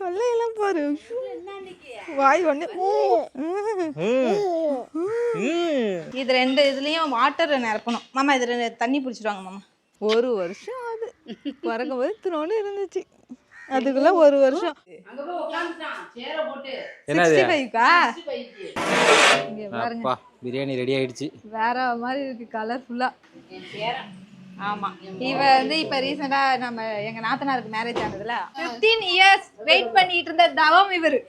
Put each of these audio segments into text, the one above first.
கொல்லையெல்லாம் பாரு, வாய் ஒண்ணு. இது ரெண்டு இதுலயும் வாட்டர் நிரப்பணும் மாமா. இது தண்ணி பிடிச்சிருவாங்க மாமா. 1 வருஷம் ஆகுது பிறக்கும் போது இத்தினோன்னு இருந்துச்சு. அதுக்குள்ள 1 வருஷம். பிரியாணி ரெடி ஆயிடுச்சு. வேற மாதிரி இருக்கு கலர்ஃபுல்லா. ஆமா, இவ வந்து இப்ப ரீசெண்டா நம்ம எங்க நாத்தனாருக்கு மேரேஜ் ஆனதுல 15 இயர்ஸ் வெயிட் பண்ணிட்டு இருந்த தவம் இவரு.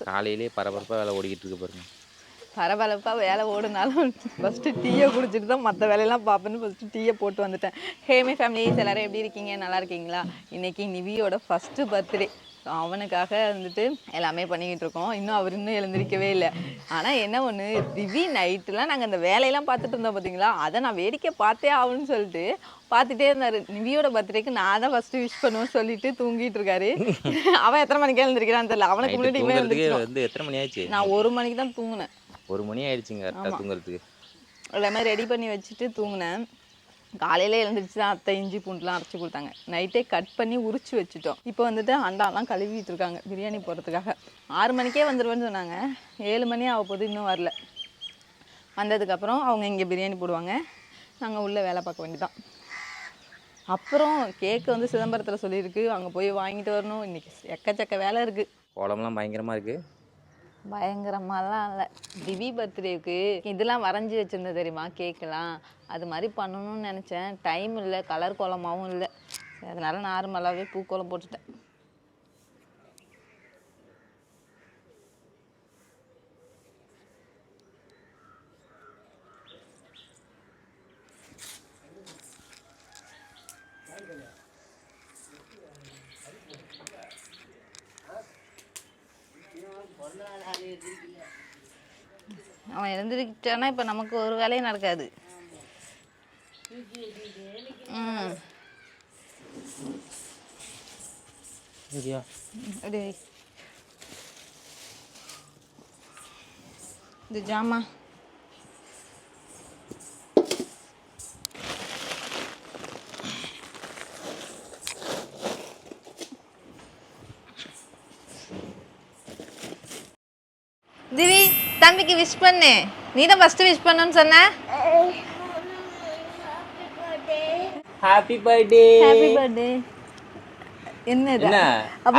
காலையிலே பரபரப்பா வேலை ஓடிக்கிட்டு இருக்கு பாருங்க. பரபரப்பா வேலை ஓடுனாலும் ஃபஸ்ட்டு டீயை குடிச்சிட்டு தான் மற்ற வேலையெல்லாம் பார்ப்பேன்னு ஃபஸ்ட்டு டீயை போட்டு வந்துட்டேன். ஹேமி ஃபேமிலிஸ் எல்லாரும் எப்படி இருக்கீங்க? நல்லா இருக்கீங்களா? இன்னைக்கு நிவியோட ஃபஸ்ட்டு பர்த்டே. அவனுக்காக வந்துட்டு எல்லாமே பண்ணிக்கிட்டு இருக்கோம். அவர் இன்னும் எழுந்திரிக்கவே இல்லை. ஆனால் என்ன ஒன்று, திவி நைட்டுலாம் நாங்கள் அந்த வேலையெல்லாம் பார்த்துட்டு இருந்தோம் பார்த்தீங்களா, அதை நான் வேடிக்கை பார்த்தே ஆகுன்னு சொல்லிட்டு பார்த்துட்டே இருந்தார். நிவியோட பர்த்டேக்கு நான் தான் ஃபஸ்ட்டு விஷ் பண்ணுவேன்னு சொல்லிட்டு தூங்கிட்டு இருக்காரு. அவன் எத்தனை மணிக்கு எழுந்திருக்கிறான்னு தெரியல. அவனுக்கு முன்னாடி வந்து எத்தனை மணி ஆயிடுச்சு? நான் 1 மணிக்கு தான் தூங்கினேன். 1 மணி ஆயிடுச்சுங்க கரெக்டாக தூங்குறதுக்கு. எல்லாமே ரெடி பண்ணி வச்சுட்டு தூங்கினேன். காலையில் எழுந்திரிச்சு தான் அத்தை இஞ்சி பூண்டுலாம் அரைச்சி கொடுத்தாங்க. நைட்டே கட் பண்ணி உரிச்சு வச்சுட்டோம். இப்போ வந்துட்டு அண்டாலாம் கழுவிட்டு இருக்காங்க பிரியாணி போடுறதுக்காக. 6 மணிக்கே வந்துடுவேன்னு சொன்னாங்க. 7 மணி ஆக போது இன்னும் வரல. வந்ததுக்கப்புறம் அவங்க இங்கே பிரியாணி போடுவாங்க, நாங்கள் உள்ளே வேலை பார்க்க வேண்டியதான். அப்புறம் கேக்கு வந்து சிதம்பரத்தில் சொல்லியிருக்கு, அங்கே போய் வாங்கிட்டு வரணும். இன்றைக்கி எக்கச்சக்க வேலை இருக்குது. கோலம்லாம் பயங்கரமாக இருக்குது. பயங்கரமாலாம் இல்லை. திவி பர்த்டேவுக்கு இதெல்லாம் வரைஞ்சி வச்சுருந்தேன் தெரியுமா, கேக்கெல்லாம். அது மாதிரி பண்ணணும்னு நினச்சேன். டைம் இல்லை, கலர் கோலமாகவும் இல்லை. அதனால் நார்மலாகவே பூக்கோலம் போட்டுட்டேன். அவன் எழுந்திரிக்கிட்டானா இப்போ நமக்கு ஒரு வேலையும் நடக்காது. இது ஜாமா திவி தம்பிக்கு விஷ் பண்ணு. நீ தான் ஃபர்ஸ்ட் விஷ் பண்ணனும்னு சொன்ன. Happy birthday. Happy birthday. என்னது?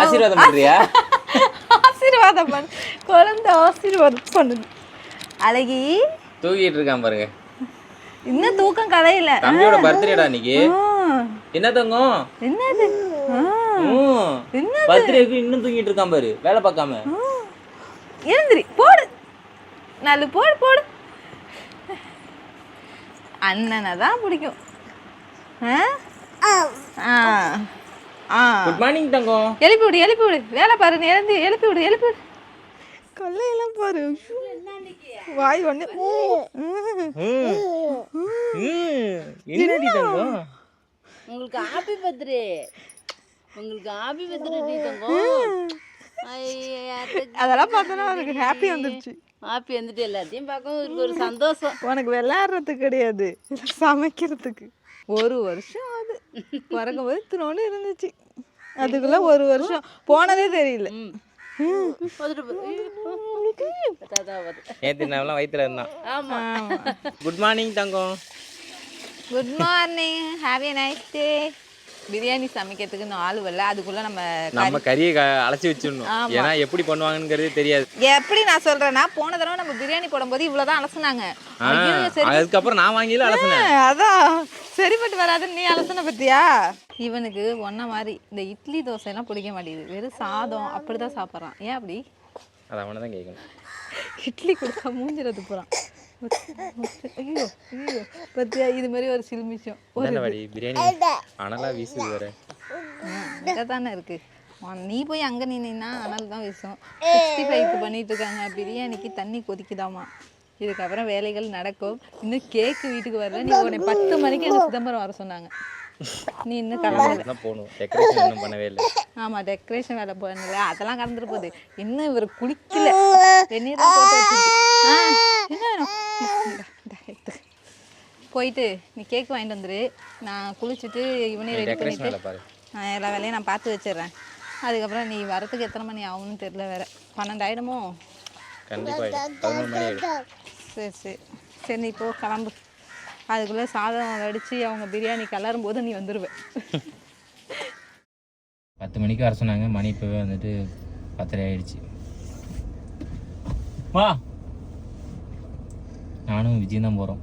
ஆசீர்வாதம் பண்றியா? ஆசீர்வாதம் பண்ணு. குழந்தை ஆசீர்வாதம் பண்ணுது. அழகி தூங்கிட்டு இருக்கான் பாருங்க. இன்னும் தூக்கம் கலையில. தம்பியோட பர்த்டேடா இன்னைக்கு. என்ன தங்கம்? என்னது? என்னது? பர்த்டேக்கு இன்னும் தூங்கிட்டு இருக்கான் பாரு, வேலை பார்க்காம. எழுந்திரி, போடு, நாலு போடு போடு. அண்ணனை தான் பிடிக்கும். குட் மார்னிங் தங்கம். எழுப்பி விடு எழுப்பி விடு, வேலை பாரு. எழுந்து எழுப்பி விடு எழுப்பி விடு. கொல்லையெல்லாம் பாரு, வாய் ஒண்ணு. என்னடி தங்கம்? உங்களுக்கு ஹாப்பி பர்த்டே. உங்களுக்கு ஹாப்பி பர்த்டே தங்கம். அதெல்லாம் பார்த்தோன்னா அவருக்கு ஹாப்பி வந்துருச்சு. ஹாப்பி வந்துட்டு எல்லாத்தையும் பார்க்கவும் ஒரு சந்தோஷம். உனக்கு விளையாடுறதுக்கு கிடையாது, சமைக்கிறதுக்கு. 1 வருஷம் ஆகுது பிறக்கும் போது இத்தினோன்னு இருந்துச்சு. அதுக்குள்ள 1 வருஷம் போனதே தெரியல. நேற்று நான் வயிற்றுல இருந்தான். ஆமா. Good morning Thangam. Good morning, have a nice day. Biryani சமைக்கிறதுக்கு இன்னும் ஆள் வரல. அதுக்குள்ள நம்ம கறியை அலசி வச்சிடணும். ஏன்னா எப்படி பண்ணுவாங்கங்கிறது தெரியாது. எப்படி நான் சொல்றேன்னா, போன தடவை நம்ம பிரியாணி போடும்போது இவ்வளவுதான் அலசுனாங்க. அதுக்கப்புறம் நான் வாங்கில அலசுனேன். அதான் சரிப்பட்டு வராதுன்னு நீ அலசுன பத்தியா. இவனுக்கு ஒன்ன மாதிரி இந்த இட்லி தோசை எல்லாம் பிடிக்க மாட்டேங்குது. வெறும் சாதம் அப்படிதான் சாப்பிட்றான். ஏன் அப்படி? அது அவனை தான் கேட்கணும். இட்லி கொடுத்தா மூஞ்சிறது போறான். ஐயோ ஐயோ பத்தியா, இது மாதிரி ஒரு சில்மிஷம். பிரியாணி அனலா வீசுது வேற. தானே இருக்கு. நீ போய் அங்கே நின்னா அனல் தான் வீசும். 65க்கு பண்ணிட்டு இருக்காங்க. பிரியாணிக்கு தண்ணி கொதிக்குதாமா. இதுக்கப்புறம் வேலைகள் நடக்கும். இன்னும் கேக்கு வீட்டுக்கு வரல. நீ உடனே 10 மணிக்கு எங்கள் சிதம்பரம் வர சொன்னாங்க. நீ இன்னும் கிளம்பல. தான் போகணும், டெக்கரேஷன் இன்னும் பண்ணவே இல்லை. ஆமாம், டெக்கரேஷன் வேலை பண்ணல, அதெல்லாம் கடந்துட்டு போகுது. இன்னும் இவர் குளிக்கல, வெந்நீர் தான் போட்டு வச்சிருக்கு. என்ன வேணும்? இந்தா, எடுத்து போயிட்டு நீ கேக் வாங்கிட்டு வந்துரு. நான் குளிச்சுட்டு இவனே ரெடி டெக்கரேஷன் பண்ணிட்டு வேலை பாரு. எல்லா வேலையும் நான் பார்த்து வச்சிடுறேன். அதுக்கப்புறம் நீ வரத்துக்கு எத்தனை மணி ஆகும்னு தெரியல, வேற 12 ஆகிடுமோ? கண்டிப்பாக 11 மணி ஆகிடும். சரி சரி சரி, நீ போ, கிளம்பு. அதுக்குள்ளே சாதம் வடித்து அவங்க பிரியாணி கிளறும் போது நீ வந்துடுவேன். 10 மணிக்கு வர சொன்னாங்க, மணி இப்போவே வந்துட்டு 10:30 ஆயிடுச்சு. வா, நானும் விஜய் தான் போகிறோம்.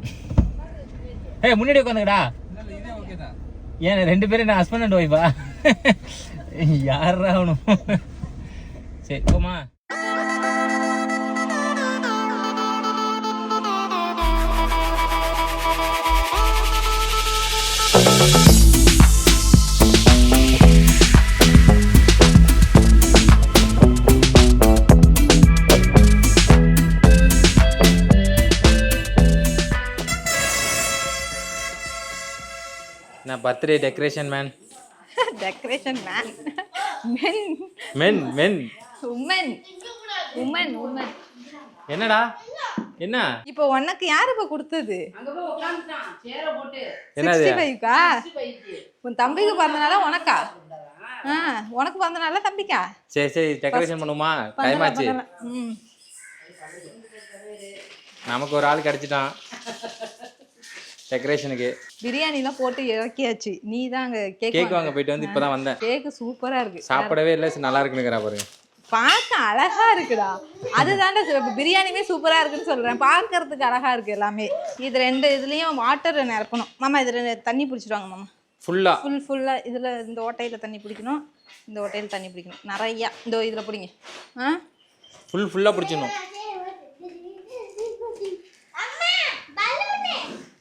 முன்னாடி உட்காந்துக்கடா. ஏன் 2 பேரும் நான் ஹஸ்பண்ட் அண்ட் ஒய்ஃபா? யாரா ஆகணும்? சரி போமா. நான் birthday decoration man. Decoration man, men men men woman woman woman. என்னடா என்ன இப்போ உனக்கு யார் இப்போ கொடுத்தது? அங்க போய் உட்காந்துட்டான் சேரை போட்டு. என்னது? 65க்கா? உன் தம்பிக்கு பிறந்தனால உனக்கா? உனக்கு பிறந்தனால தம்பிக்கா? சரி சரி, டெக்கரேஷன் பண்ணுமா? டைம் ஆச்சு. நமக்கு ஒரு ஆள் கிடைச்சிட்டான் டெக்கரேஷனுக்கு. பிரியாணிலாம் போட்டு இறக்கியாச்சு. நீ தான் அங்கே கேக் வாங்க போயிட்டு வந்து இப்போதான் வந்தேன். கேக்கு சூப்பராக இருக்கு. சாப்பிடவே இல்லை, நல்லா இருக்குனுங்கிறா பாருங்க. பார்க்க அழகா இருக்குடா, அதுதான்டா பிரியாணியுமே சூப்பரா இருக்குன்னு சொல்றேன். பார்க்கறதுக்கு அழகா இருக்கு எல்லாமே. இது 2 இதுலயும் வாட்டர் நிரப்பணும் மாமா. இது தண்ணி பிடிச்சிடுவாங்க மாமா. ஃபுல்லா இதுல இந்த ஓட்டையில தண்ணி பிடிக்கணும், இந்த ஓட்டையில தண்ணி பிடிக்கணும் நிறையா. இந்த இதுல பிடிங்க. ஃபுல்லா பிடிச்சிடணும்.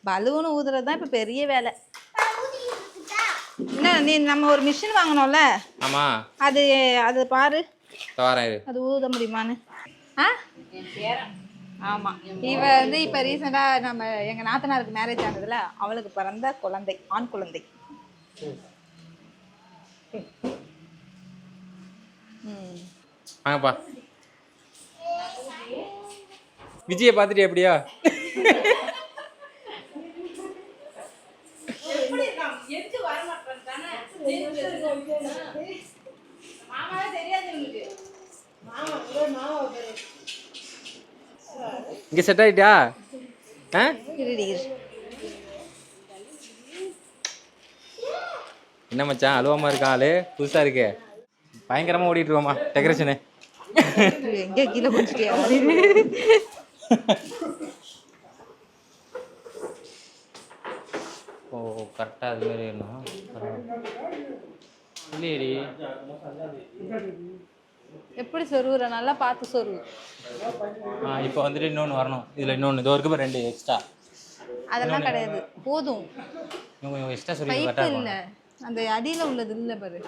பலூன் ஊதுறது தான் இப்போ பெரிய வேலை. என்ன நீ நம்ம ஒரு மிஷின் வாங்கணும்ல? ஆமா, அது பாரு, அது ஊத முடியுமான்னு. ஆமா, இவ வந்து இப்போ ரீசெண்டாக நம்ம எங்கள் நாத்தனாருக்கு மேரேஜ் ஆனதுல அவளுக்கு பிறந்த குழந்தை, ஆண் குழந்தை. வாங்கப்பா. விஜயை பார்த்துட்டு எப்படியா? இங்க செட் ஆயிட்டா? என்ன மச்சான் அழுவாம இருக்கா? ஆளு புதுசா இருக்கு, பயங்கரமா ஓடிட்டு இருக்கோமா டெக்கரேஷனு. எங்க கீழே குடிச்சிட்டியா? ஓ கரெக்டாக அது மாதிரி வேணும் இல்லையடி. எப்படி சொருவுற? நல்லா பார்த்து சொருவு. இப்போ வந்துட்டு இன்னொன்று வரணும். இதில் இன்னொன்று இதோ இருக்கு, 2 எக்ஸ்ட்ரா. அதெல்லாம் கிடையாது, போதும். கொஞ்சம் எக்ஸ்ட்ரா சொல்லி பைப்பு இல்லை, அந்த அடியில் உள்ளது இல்லை பாரு,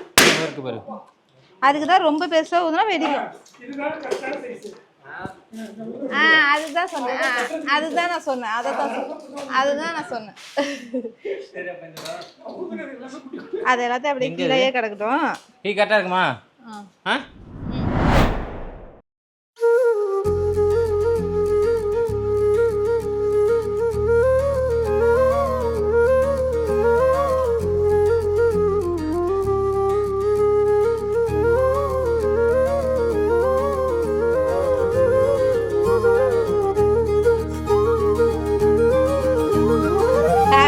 இருக்கு பாரு. அதுக்கு தான் ரொம்ப பெருசாக ஊதுனா வெடிக்கும். அதுதான் சொன்னேன், அதுதான் நான் சொன்னேன், அதுதான் நான் சொன்னேன். அது எல்லாத்தையும் அப்படியே கீழே கிடக்கட்டும். டீ கரெக்டாக இருக்குமா?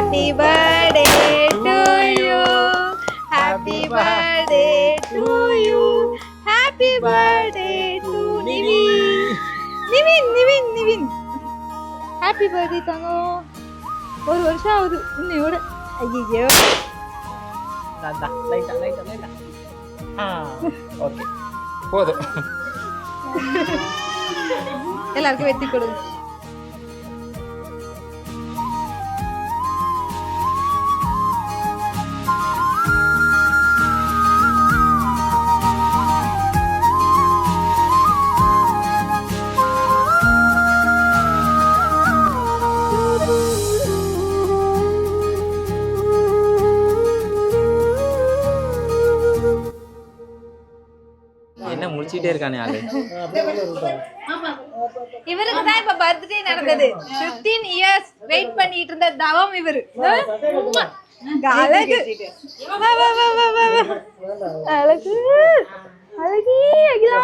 Happy birthday to you. Happy birthday to you. Happy birthday to Nivin. Nivin. Happy birthday தங்கம். ஒரு வருஷம் ஆகுது இன்னையோட. ஐயோ. லைட்டா. ஓகே போதும். எல்லாருக்கும் வெட்டி கொடுங்க. என்ன முடிச்சிட்டே இருக்கானே ஆளு. இவருக்கு தான் இப்ப பர்த்டே நடந்தது. 15 இயர்ஸ் வெயிட் பண்ணிட்டு இருந்த தவம் இவரு. அழகு வா வா வா வா வா வா. அழகு அழகி அகிலா.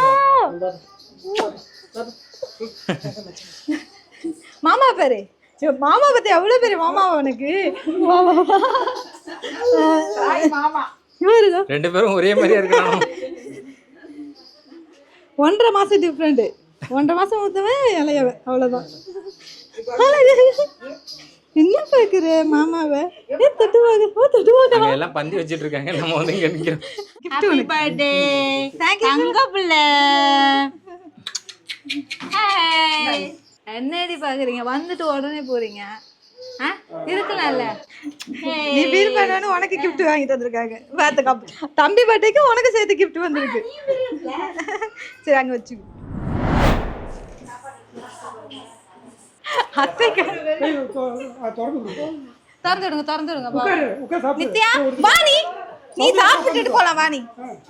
மாமா பேரு மாமா பத்தி எவ்வளவு பெரிய மாமா அவனுக்கு. இவரு ரெண்டு பேரும் ஒரே மாதிரியா இருக்கானோ. 1.5 மாசம் டிஃப்ரெண்ட். 1.5 மாசம் மூத்தவன் இளையவ அவ்வளவுதான். என்ன பாக்குற மாமாவை? அங்க எல்லாம் பந்தி வச்சிட்டு இருக்காங்க, நம்ம வந்து இங்க நிக்கிறோம். ஹாப்பி பர்த்டே தங்க பிள்ளை. என்னடி பாக்குறீங்க? வந்துட்டு உடனே போறீங்க. இருக்கலாம்ல. நீ ஃபீல் பண்ணனு உனக்கு gift வாங்கிட்டு வந்திருக்காங்க. பாத்துக்க தம்பி பர்த்டேக்கு உனக்கு சேர்த்து gift வந்திருக்கு. சரி அங்க வச்சு திறந்து விடுங்க. நித்யா வாணி நீ சாப்பிட்டுட்டு போலாம் வாணி.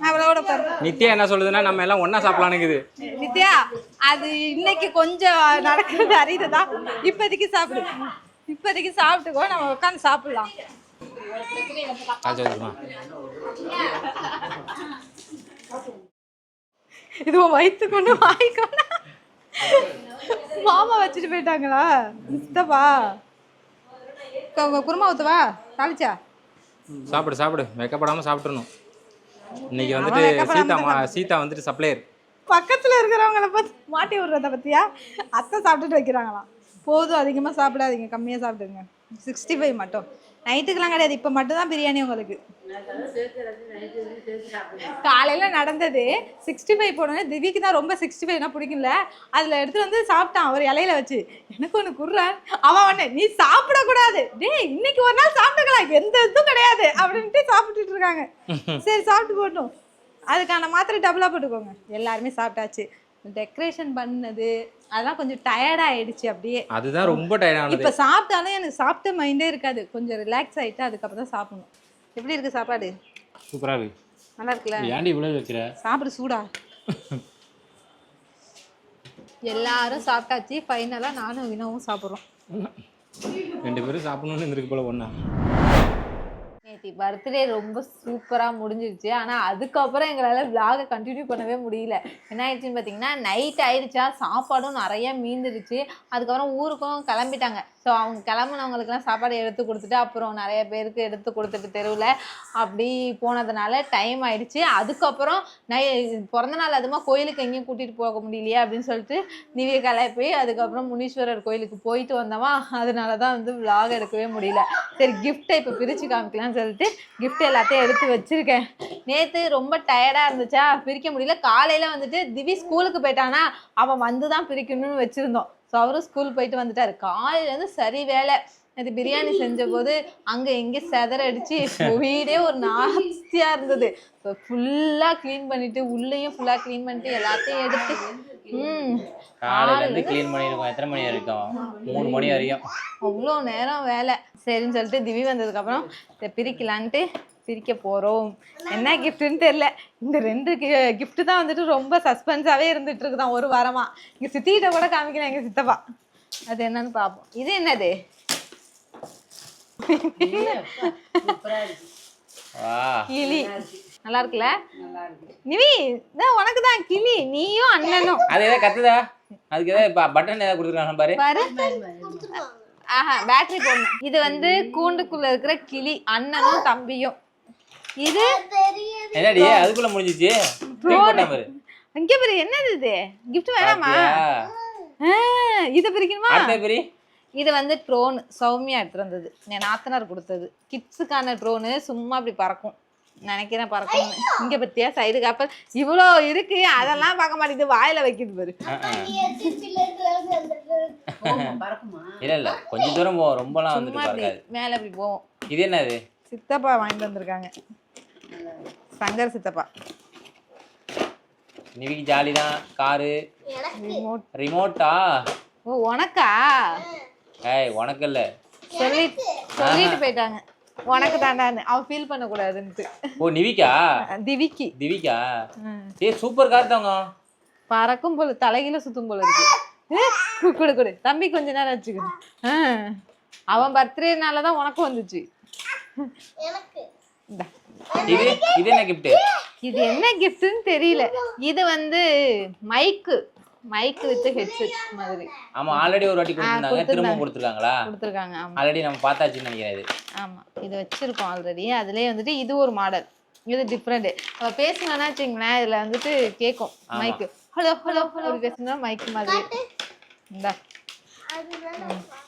அவளோட பாரு. நித்யா என்ன சொல்லுதுன்னா நம்ம எல்லாம் ஒண்ணா சாப்பிடலாம்னுக்குது. நித்யா அது இன்னைக்கு கொஞ்சம் நடக்கிறது அறியுதுதான். இப்போதைக்கு சாப்பிடு. இப்போதைக்கு சாப்பிட்டுக்கோ, நம்ம உட்காந்து சாப்பிடலாம். இது வயிற்று கொண்டு வாய்க்கொண்டு மாமா வச்சுட்டு போயிட்டாங்களா? சித்தப்பா குருமா ஊத்துவா தாளிச்சா? சாப்பிடு சாப்பிடு, வெக்கப்படாம சாப்பிட்டுறணும். இன்னைக்கு வந்துட்டு சீதா வந்துட்டு சப்ளையர். பக்கத்துல இருக்கிறவங்கள பார்த்து மாட்டி விடுறத பத்தியா? அத்தை சாப்பிட்டுட்டு வைக்கிறாங்களாம். போதும் அதிகமாக சாப்பிடாதீங்க, கம்மியாக சாப்பிடுங்க. 65 மட்டும். நைட்டுக்கெல்லாம் கிடையாது, இப்போ மட்டும் தான் பிரியாணி உங்களுக்கு. காலையில் நடந்தது 65 போனோன்னே திவிக்கு தான் ரொம்ப 65னா பிடிக்கும்ல, அதில் எடுத்துகிட்டு வந்து சாப்பிட்டான் ஒரு இலையில வச்சு. எனக்கு ஒன்று குர்றான். அவன் ஒன்று நீ சாப்பிடக்கூடாது, டேய் இன்னைக்கு ஒரு நாள் சாப்பிட்டுக்கலாம், எந்த இதுவும் கிடையாது அப்படின்ட்டு சாப்பிட்டுட்டு இருக்காங்க. சரி சாப்பிட்டு போட்டோம், அதுக்கான மாத்திரை டபுளாக போட்டுக்கோங்க. எல்லாருமே சாப்பிட்டாச்சு. டெக்கரேஷன் பண்ணது அதெல்லாம் கொஞ்சம் டயர்ட் ஆயிடுச்சு. அப்படியே அதுதான் ரொம்ப டயர்ட் ஆனது. இப்போ சாப்பிட்டாலும் எனக்கு சாப்பிட்ட மைண்டே இருக்காது, கொஞ்சம் ரிலாக்ஸ் ஆயிட்டு அதுக்கப்புறம் தான் சாப்பிடணும். எப்படி இருக்கு சாப்பாடு? சூப்பரா இருக்கு. நல்லா இருக்குல்ல? ஏன்டி இவ்வளவு வைக்கிற? சாப்பிடு சூடா. எல்லாரும் சாப்பிட்டாச்சு. ஃபைனலா நானும் வினோவும் சாப்பிட்றோம். ரெண்டு பேரும் சாப்பிடணும்னு இருந்திருக்கு போல ஒண்ணா. நேற்று பர்த்டே ரொம்ப சூப்பராக முடிஞ்சிருச்சு. ஆனால் அதுக்கப்புறம் எங்களால் விளாகை கண்டினியூ பண்ணவே முடியல. என்ன ஆயிடுச்சுன்னு பார்த்தீங்கன்னா, நைட் ஆயிடுச்சா, சாப்பாடும் நிறையா மீந்துருச்சு. அதுக்கப்புறம் ஊருக்கும் கிளம்பிட்டாங்க. ஸோ அவங்க கிளம்புனவங்களுக்குலாம் சாப்பாடு எடுத்து கொடுத்துட்டு அப்புறம் நிறைய பேருக்கு எடுத்து கொடுத்துட்டு தெருவில் அப்படி போனதுனால டைம் ஆயிடுச்சு. அதுக்கப்புறம் பிறந்தநாள் அதுமா கோயிலுக்கு எங்கேயும் கூட்டிகிட்டு போக முடியலையே அப்படின்னு சொல்லிட்டு நிவிய கிளப்பி அதுக்கப்புறம் முனீஸ்வரர் கோயிலுக்கு போயிட்டு வந்தோமா, அதனால தான் வந்து விளாக் எடுக்கவே முடியல. சரி கிஃப்ட்டை இப்போ பிரித்து காமிக்கலாம்னு சொல்லிட்டு கிஃப்ட் எல்லாத்தையும் எடுத்து வச்சுருக்கேன். நேற்று ரொம்ப டயர்டாக இருந்துச்சா, பிரிக்க முடியல. காலையில் வந்துட்டு திவி ஸ்கூலுக்கு போயிட்டானா, அவன் வந்து தான் பிரிக்கணும்னு வச்சுருந்தோம். ஸோ அவரும் ஸ்கூல் போயிட்டு வந்துட்டார். காலையிலேருந்து சரி வேலை. அது பிரியாணி செஞ்ச போது அங்கே எங்கே செதறடிச்சு வீடே ஒரு நாஸ்தியாக இருந்தது. ஸோ ஃபுல்லாக க்ளீன் பண்ணிவிட்டு உள்ளேயும் ஃபுல்லாக க்ளீன் பண்ணிட்டு எல்லாத்தையும் எடுத்து காலையிலேருந்து க்ளீன் பண்ணியிருக்கோம். எத்தனை மணி வரைக்கும்? 3 மணி வரைக்கும். அவ்வளோ நேரம் வேலை. சரின்னு சொல்லிட்டு திவி வந்ததுக்கப்புறம் இதை பிரிக்கலான்ட்டு பிரிக்க போகிறோம். என்ன கிஃப்ட்டுன்னு தெரில. இந்த 2 கிஃப்ட்டு தான் வந்துட்டு ரொம்ப சஸ்பென்ஸாகவே இருந்துட்டு இருக்குதான் ஒரு வாரமாக. இங்கே சித்திகிட்ட கூட காமிக்கல எங்கள் சித்தப்பா. அது என்னன்னு பார்ப்போம். இது என்னது? கிளி. நல்லா இருக்குல்ல நிவி? உனக்கு தான் கிளி, நீயும் அண்ணனும். அது ஏதாவது கத்துதா? அதுக்கு ஏதாவது பட்டன் ஏதாவது கொடுத்துருக்காங்க பாரு. ஆஹா பேட்டரி போடணும். இது வந்து கூண்டுக்குள்ள இருக்கிற கிளி, அண்ணனும் தம்பியும். இது என்னடி அதுக்குள்ள முடிஞ்சிச்சு? இங்க பாரு, என்னது இது? கிஃப்ட் வேணாமா? இதை பிரிக்கணுமா? இது வந்து ட்ரோன் சௌமியா எடுத்துட்டு வந்தது, என் நாத்தனார் கொடுத்தது. கிட்ஸுக்கான ட்ரோனு, சும்மா அப்படி பறக்கும் நினைக்கிறேன், பறக்கும். இங்க பத்தியா சைடு காப்பல் இவ்வளோ இருக்கு, அதெல்லாம் பார்க்க மாட்டேங்குது, வாயில வைக்குது பாரு. இல்ல கொஞ்சம் தூரம் போவோம், ரொம்பலாம் வந்துட்டு பார்க்காது. மேல அப்படி போவோம். இது என்னது? சித்தப்பா வாங்கிட்டு வந்திருக்காங்க, சங்கர் சித்தப்பா. நிவிக்கு ஜாலி தான். காரு ரிமோட்டா? ஓ உனக்கா? ஏய் உனக்கு இல்ல, சொல்லிட்டு போயிட்டாங்க. உனக்கு தாண்டான்னு அவ ஃபீல் பண்ணக்கூடாதுன்ட்டு. ஓ நிவிக்கா? திவிக்கா ஏய் சூப்பர் கார் தாங்க. பறக்கும் போல தலையில சுத்தும் போல இருக்கு. குடு குடு தம்பி கொஞ்ச நேரம் வச்சுக்கணும். அவன் பர்த்டேனால தான் உனக்கு வந்துச்சு. இது என்ன கிஃப்ட்? இது என்ன கிஃப்ட்னு தெரியல. இது வந்து மைக் வித் ஹெட்செட் மாதிரி. ஆமா ஆல்ரெடி ஒரு வாட்டி கொடுத்திருந்தாங்க, திரும்ப கொடுத்திருக்காங்களா? கொடுத்திருக்காங்க. ஆமா ஆல்ரெடி நம்ம பார்த்தாச்சுன்னு நினைக்கிறேன். ஆமா இது வச்சிருக்கோம் ஆல்ரெடி. அதுலயே வந்துட்டு இது ஒரு மாடல், இது டிஃப்ரெண்ட். அவ பேசுனானா வச்சுங்களேன், இதுல வந்துட்டு கேட்கும் மைக். ஹலோ ஹலோ ஹலோ பேசுனா மைக் மாதிரி. இந்தா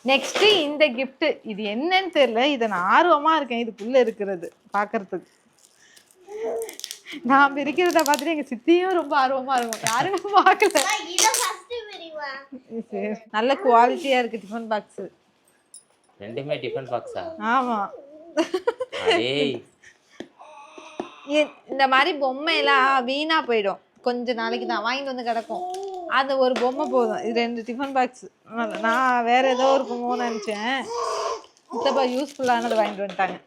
நெக்ஸ்ட் இந்த gift. இது என்னன்னு தெரியல, இதை நான் ஆர்வமா இருக்கேன் இதுக்குள்ள இருக்கிறது பாக்குறதுக்கு. நான் பிரிக்கிறத பார்த்துட்டு எங்க சித்தியும் ரொம்ப ஆர்வமா இருக்கும். யாரும் பார்க்கல. நல்ல குவாலிட்டியா இருக்கு டிஃபன் பாக்ஸ். ரெண்டுமே டிஃபன் பாக்ஸா? ஆமா. ஏய் இந்த மாதிரி பொம்மை எல்லாம் வீணா போயிடும், கொஞ்ச நாளைக்கு தான் வாங்கிட்டு வந்து கிடக்கும். அது ஒரு பொம்மை போதும். இது 2 டிஃபன் பாக்ஸ். நான் வேற ஏதோ இருக்குமோன்னு நினைச்சேன். சித்தப்பா யூஸ்ஃபுல்லானது வாங்கிட்டு வந்துட்டாங்க.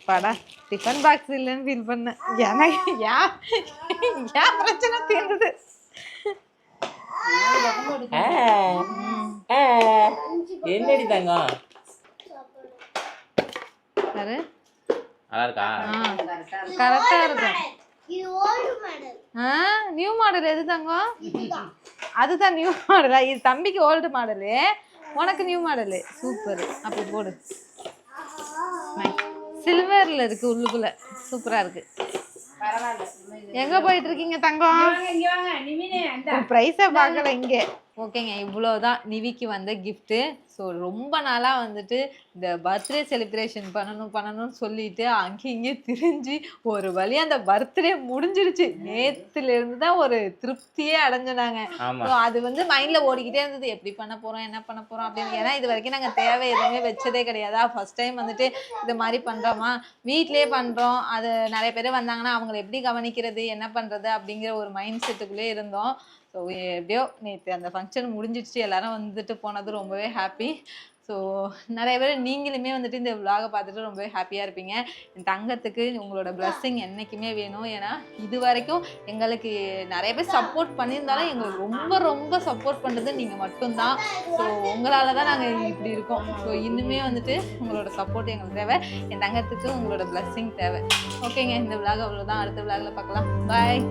பாடா டிஃபன் பாக்ஸ் இல்லைன்னு ஃபீல் பண்ணேன். எனக்கு ஏன் பிரச்சனை தீர்ந்தது. என்னடி தாங்க பாரு நல்லா இருக்கா? கரெக்டா இருக்கும். நியூ மாடல் எது தங்கம்? அதுதான் நியூ மாடலா? இது தம்பிக்கு ஓல்டு மாடலு, உனக்கு நியூ மாடலு. சூப்பர். அப்படி போடு. சில்வர்ல இருக்கு உள்ளுக்குள்ள, சூப்பரா இருக்கு. எங்க போயிட்டு இருக்கீங்க தங்கம்? பிரைஸை பார்க்கல இங்கே. ஓகேங்க, இவ்வளோதான் நிவிக்கு வந்த கிஃப்ட்டு. ஸோ ரொம்ப நாளாக வந்துட்டு இந்த பர்த்டே செலிப்ரேஷன் பண்ணணும்னு சொல்லிட்டு அங்கேயும் இங்கேயும் திரிஞ்சு ஒரு வழியாக அந்த பர்த்டே முடிஞ்சிருச்சு. நேற்றுலேருந்து தான் ஒரு திருப்தியே அடைஞ்சினாங்க. ஸோ அது வந்து மைண்டில் ஓடிக்கிட்டே இருந்தது, எப்படி பண்ண போகிறோம் என்ன பண்ண போகிறோம் அப்படின்னு. ஏன்னா இது வரைக்கும் நாங்கள் தேவை எதுவுமே வச்சதே கிடையாதா. ஃபர்ஸ்ட் டைம் வந்துட்டு இது மாதிரி பண்ணுறோமா, வீட்லேயே பண்ணுறோம். அது நிறைய பேர் வந்தாங்கன்னா அவங்களை எப்படி கவனிக்கிறது என்ன பண்ணுறது அப்படிங்கிற ஒரு மைண்ட் செட்டுக்குள்ளே இருந்தோம். ஸோ எப்படியோ நேற்று அந்த ஃபங்க்ஷன் முடிஞ்சிடுச்சு, எல்லாரும் வந்துட்டு போனது ரொம்பவே ஹாப்பி. ஸோ நிறைய பேர் நீங்களுமே வந்துட்டு இந்த விலாகை பார்த்துட்டு ரொம்பவே ஹாப்பியாக இருப்பீங்க. என் தங்கத்துக்கு உங்களோட பிளஸ்ஸிங் என்றைக்குமே வேணும். ஏன்னா இது வரைக்கும் எங்களுக்கு நிறைய பேர் சப்போர்ட் பண்ணியிருந்தாலும் எங்களுக்கு ரொம்ப ரொம்ப சப்போர்ட் பண்ணுறது நீங்கள் மட்டும்தான். ஸோ உங்களால் தான் நாங்கள் இப்படி இருக்கோம். ஸோ இன்னுமே வந்துட்டு உங்களோட சப்போர்ட் எங்களுக்கு தேவை. என் தங்கத்துக்கு உங்களோட பிளஸ்ஸிங் தேவை. ஓகேங்க, இந்த விலாக் அவ்வளோதான். அடுத்த விலாகில் பார்க்கலாம். பாய்.